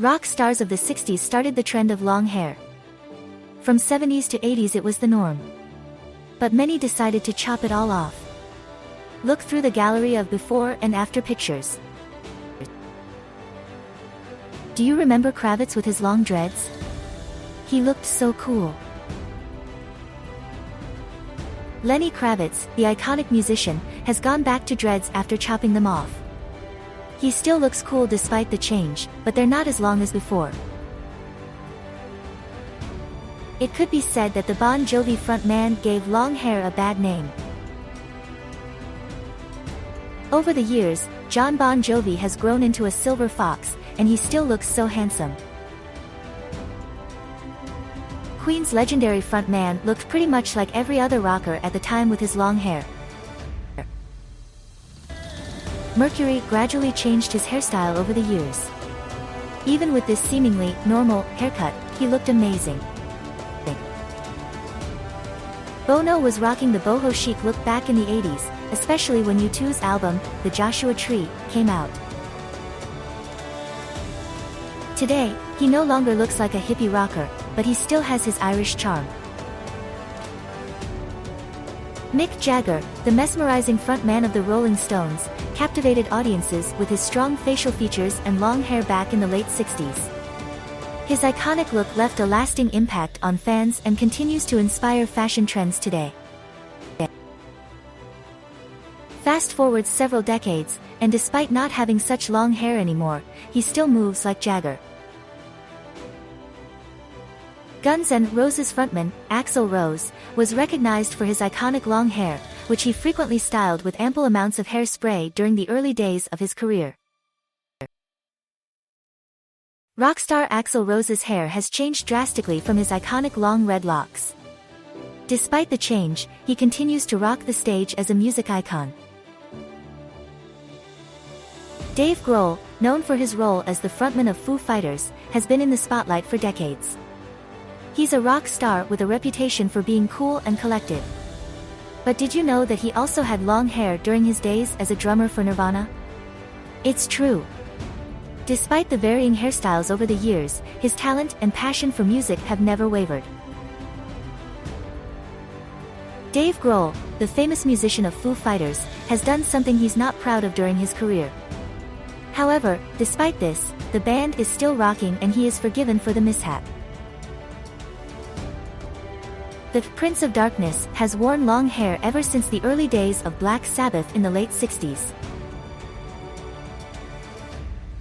Rock stars of the 60s started the trend of long hair. From 70s to 80s it was the norm. But many decided to chop it all off. Look through the gallery of before and after pictures. Do you remember Kravitz with his long dreads? He looked so cool. Lenny Kravitz, the iconic musician, has gone back to dreads after chopping them off. He still looks cool despite the change, but they're not as long as before. It could be said that the Bon Jovi frontman gave long hair a bad name. Over the years, Jon Bon Jovi has grown into a silver fox, and he still looks so handsome. Queen's legendary frontman looked pretty much like every other rocker at the time with his long hair. Mercury gradually changed his hairstyle over the years. Even with this seemingly normal haircut, he looked amazing. Bono was rocking the boho chic look back in the 80s, especially when U2's album, The Joshua Tree, came out. Today, he no longer looks like a hippie rocker, but he still has his Irish charm. Mick Jagger, the mesmerizing frontman of the Rolling Stones, captivated audiences with his strong facial features and long hair back in the late 60s. His iconic look left a lasting impact on fans and continues to inspire fashion trends today. Fast forward several decades, and despite not having such long hair anymore, he still moves like Jagger. Guns N' Roses frontman, Axl Rose, was recognized for his iconic long hair, which he frequently styled with ample amounts of hairspray during the early days of his career. Rockstar Axl Rose's hair has changed drastically from his iconic long red locks. Despite the change, he continues to rock the stage as a music icon. Dave Grohl, known for his role as the frontman of Foo Fighters, has been in the spotlight for decades. He's a rock star with a reputation for being cool and collected. But did you know that he also had long hair during his days as a drummer for Nirvana? It's true. Despite the varying hairstyles over the years, his talent and passion for music have never wavered. Dave Grohl, the famous musician of Foo Fighters, has done something he's not proud of during his career. However, despite this, the band is still rocking and he is forgiven for the mishap. The Prince of Darkness has worn long hair ever since the early days of Black Sabbath in the late 60s.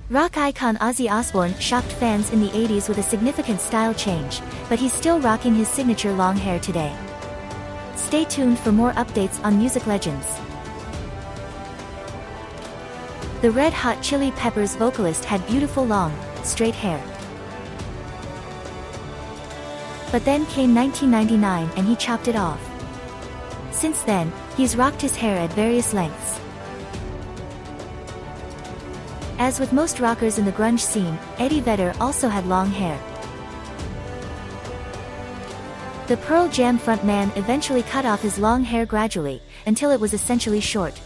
Rock icon Ozzy Osbourne shocked fans in the 80s with a significant style change, but he's still rocking his signature long hair today. Stay tuned for more updates on music legends. The Red Hot Chili Peppers vocalist had beautiful long, straight hair. But then came 1999 and he chopped it off. Since then, he's rocked his hair at various lengths. As with most rockers in the grunge scene, Eddie Vedder also had long hair. The Pearl Jam frontman eventually cut off his long hair gradually, until it was essentially short.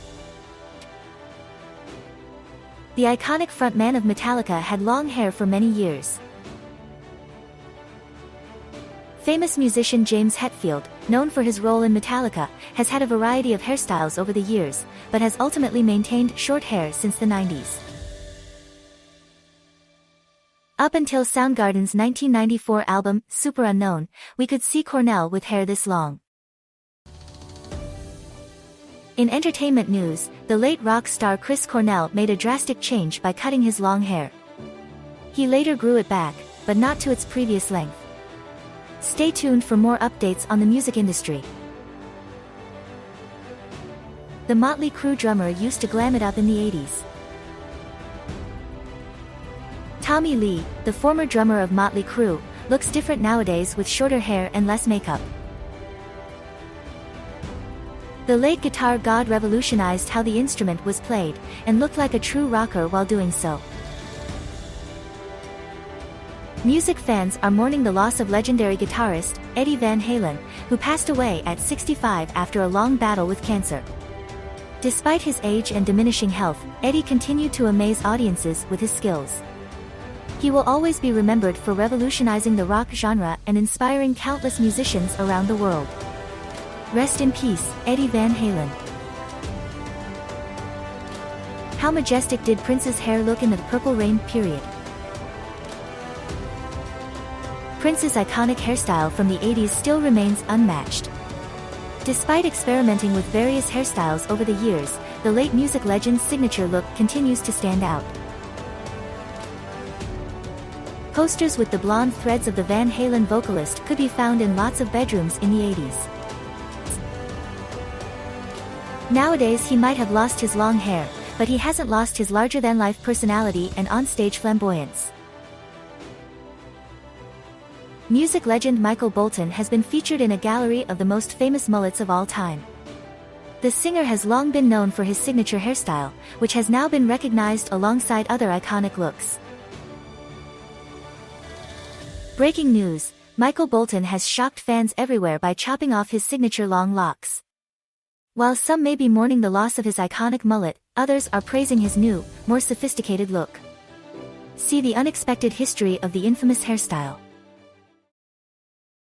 The iconic frontman of Metallica had long hair for many years. Famous musician James Hetfield, known for his role in Metallica, has had a variety of hairstyles over the years, but has ultimately maintained short hair since the 90s. Up until Soundgarden's 1994 album, Super Unknown, we could see Cornell with hair this long. In entertainment news, the late rock star Chris Cornell made a drastic change by cutting his long hair. He later grew it back, but not to its previous length. Stay tuned for more updates on the music industry. The Motley Crue drummer used to glam it up in the 80s. Tommy Lee, the former drummer of Motley Crue, looks different nowadays with shorter hair and less makeup. The late guitar god revolutionized how the instrument was played, and looked like a true rocker while doing so. Music fans are mourning the loss of legendary guitarist, Eddie Van Halen, who passed away at 65 after a long battle with cancer. Despite his age and diminishing health, Eddie continued to amaze audiences with his skills. He will always be remembered for revolutionizing the rock genre and inspiring countless musicians around the world. Rest in peace, Eddie Van Halen. How majestic did Prince's hair look in the Purple Rain period? Prince's iconic hairstyle from the 80s still remains unmatched. Despite experimenting with various hairstyles over the years, the late music legend's signature look continues to stand out. Posters with the blonde threads of the Van Halen vocalist could be found in lots of bedrooms in the 80s. Nowadays he might have lost his long hair, but he hasn't lost his larger-than-life personality and on-stage flamboyance. Music legend Michael Bolton has been featured in a gallery of the most famous mullets of all time. The singer has long been known for his signature hairstyle, which has now been recognized alongside other iconic looks. Breaking news: Michael Bolton has shocked fans everywhere by chopping off his signature long locks. While some may be mourning the loss of his iconic mullet, others are praising his new, more sophisticated look. See the unexpected history of the infamous hairstyle.